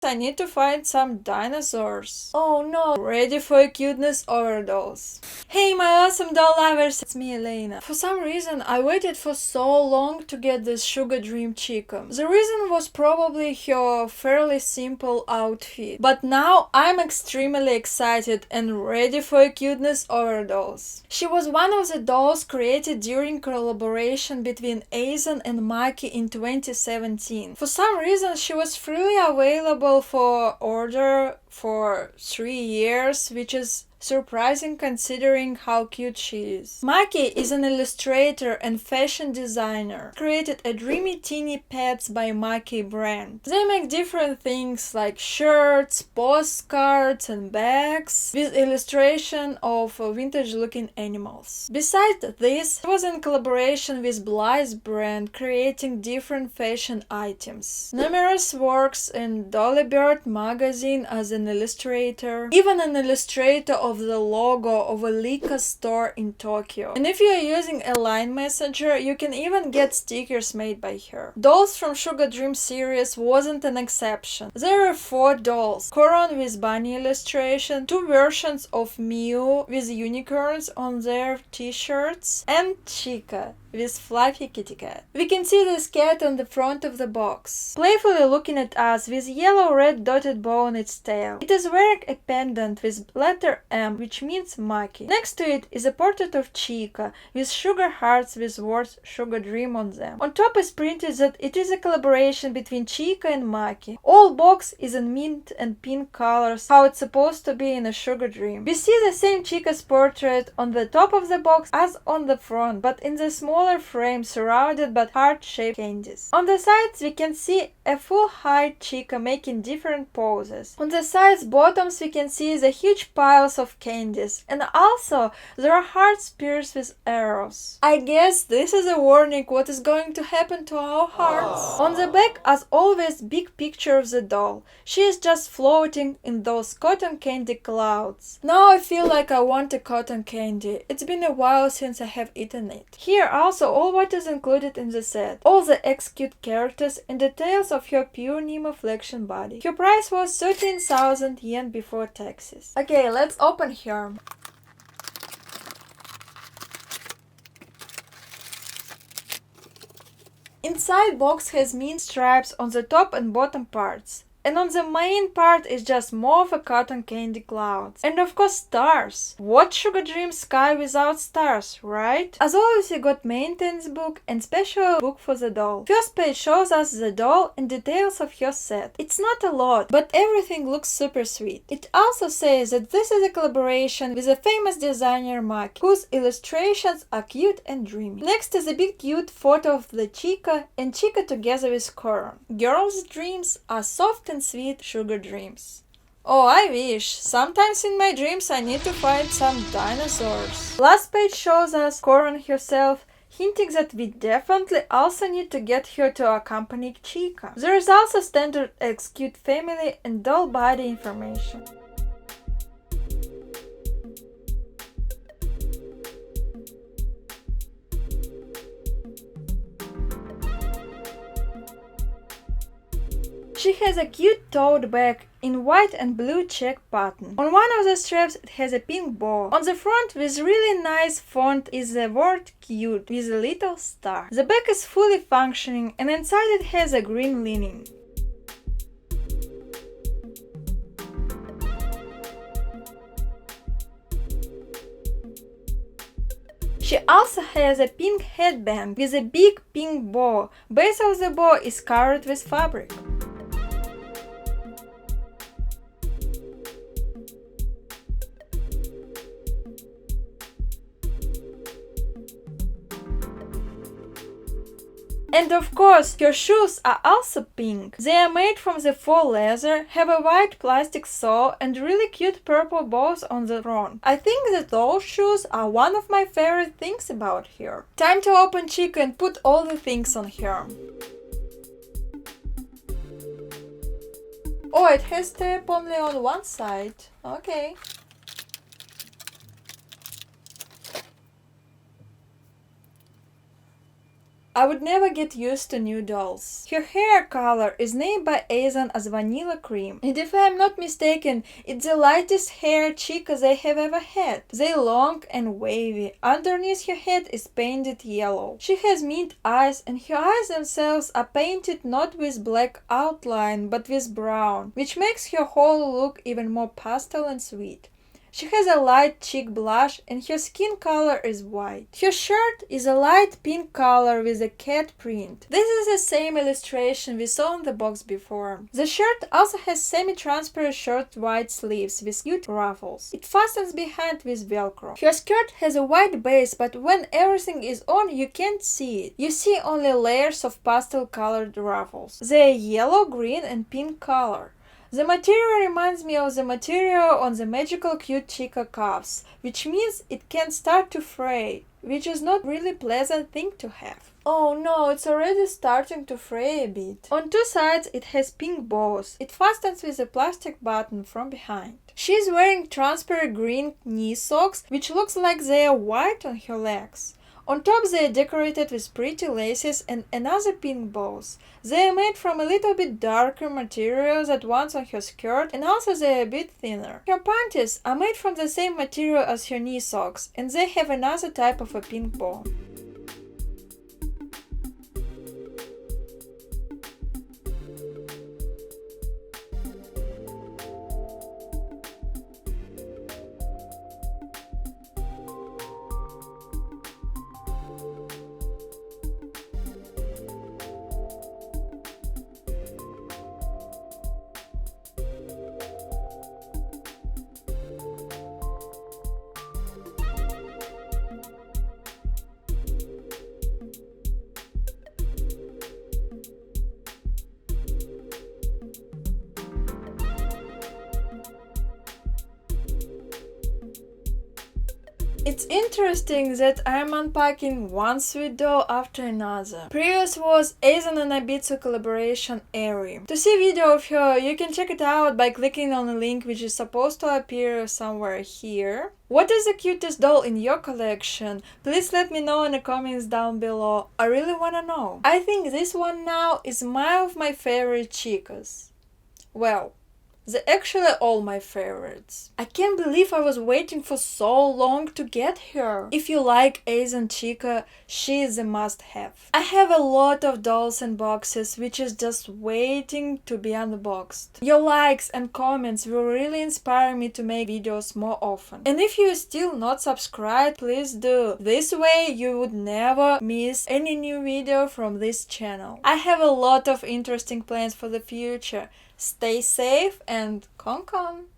I need to find some dinosaurs. Oh no, ready for a cuteness overdose. Hey my awesome doll lovers, it's me Elena. For some reason I waited for so long to get this sugar Dream Chiika. The reason was probably her fairly simple outfit. But now I'm extremely excited and ready for a cuteness overdose. She was one of the dolls created during collaboration between Azone and MAKI in 2017. For some reason she was freely available for order for 3 years, which is surprising considering how cute she is. MAKI is an illustrator and fashion designer. Created a dreamy teeny pets by MAKI brand. They make different things like shirts, postcards and bags with illustration of vintage looking animals. Besides this, it was in collaboration with Bly's brand, creating different fashion items. Numerous works in Dolly Bird magazine as an illustrator, even an illustrator of the logo of a liquor store in Tokyo. And if you are using a line messenger, you can even get stickers made by her. Dolls from Sugar Dream series wasn't an exception. There were 4 dolls: Kon-Kon with bunny illustration, 2 versions of Mew with unicorns on their t-shirts, and Chiika with fluffy kitty cat. We can see this cat on the front of the box, playfully looking at us with yellow-red dotted bow on its tail. It is wearing a pendant with letter M, which means Maki. Next to it is a portrait of Chiika with sugar hearts with words Sugar Dream on them. On top is printed that it is a collaboration between Chiika and Maki. All box is in mint and pink colors, how it's supposed to be in a Sugar Dream. We see the same Chiika's portrait on the top of the box as on the front, but in the smaller frame surrounded by heart-shaped candies. On the sides we can see a full-height Chiika making different poses. On the sides bottoms we can see the huge piles of candies, and also there are hearts pierced with arrows. I guess this is a warning what is going to happen to our hearts. On the back, as always, big picture of the doll. She is just floating in those cotton candy clouds. Now I feel like I want a cotton candy. It's been a while since I have eaten it. Here also all what is included in the set. All the cute characters and details of her pureneemo flexion body. Her price was 13,000 yen before taxes. Okay, let's open her. Inside box has mean stripes on the top and bottom parts. And on the main part is just more of a cotton candy clouds. And of course stars. What Sugar Dream sky without stars, right? As always, we got maintenance book and special book for the doll. First page shows us the doll and details of her set. It's not a lot, but everything looks super sweet. It also says that this is a collaboration with a famous designer MAKI, whose illustrations are cute and dreamy. Next is a big cute photo of the Chiika and Chiika together with Kon-Kon. Girls' dreams are soft and sweet sugar dreams. Oh, I wish. Sometimes in my dreams I need to find some dinosaurs. Last page shows us Kon-Kon herself, hinting that we definitely also need to get her to accompany Chiika. There is also standard cute family and doll body information. She has a cute tote bag in white and blue check pattern. On one of the straps it has a pink bow. On the front with really nice font is the word cute with a little star. The bag is fully functioning and inside it has a green lining. She also has a pink headband with a big pink bow. Base of the bow is covered with fabric. And of course, her shoes are also pink. They are made from the faux leather, have a white plastic sole and really cute purple bows on the front. I think that those shoes are one of my favorite things about her. Time to open Chiika and put all the things on her. Oh, it has tape only on one side. Okay. I would never get used to new dolls. Her hair color is named by Azone as Vanilla Cream, and if I am not mistaken, it's the lightest hair Chiika they have ever had. They long and wavy. Underneath her head is painted yellow. She has mint eyes, and her eyes themselves are painted not with black outline but with brown, which makes her whole look even more pastel and sweet. She has a light cheek blush and her skin color is white. Her shirt is a light pink color with a cat print. This is the same illustration we saw in the box before. The shirt also has semi-transparent short white sleeves with cute ruffles. It fastens behind with velcro. Her skirt has a white base, but when everything is on you can't see it. You see only layers of pastel colored ruffles. They are yellow, green and pink color. The material reminds me of the material on the magical cute Chiika cuffs, which means it can start to fray, which is not really pleasant thing to have. Oh no, it's already starting to fray a bit. On two sides it has pink bows. It fastens with a plastic button from behind. She is wearing transparent green knee socks, which looks like they are white on her legs. On top they are decorated with pretty laces and another pink bows. They are made from a little bit darker material that one's on her skirt, and also they are a bit thinner. Her panties are made from the same material as her knee socks, and they have another type of a pink bow. It's interesting that I'm unpacking one sweet doll after another. Previous was Azone and Ibitsu collaboration Airy. To see video of her, you can check it out by clicking on the link which is supposed to appear somewhere here. What is the cutest doll in your collection? Please let me know in the comments down below. I really wanna know. I think this one now is one of my favorite Chiikas. Well, they're actually all my favorites. I can't believe I was waiting for so long to get her. If you like Azone Chiika, she is a must-have. I have a lot of dolls and boxes which is just waiting to be unboxed. Your likes and comments will really inspire me to make videos more often. And if you're still not subscribed, please do. This way you would never miss any new video from this channel. I have a lot of interesting plans for the future. Stay safe and Kon-Kon!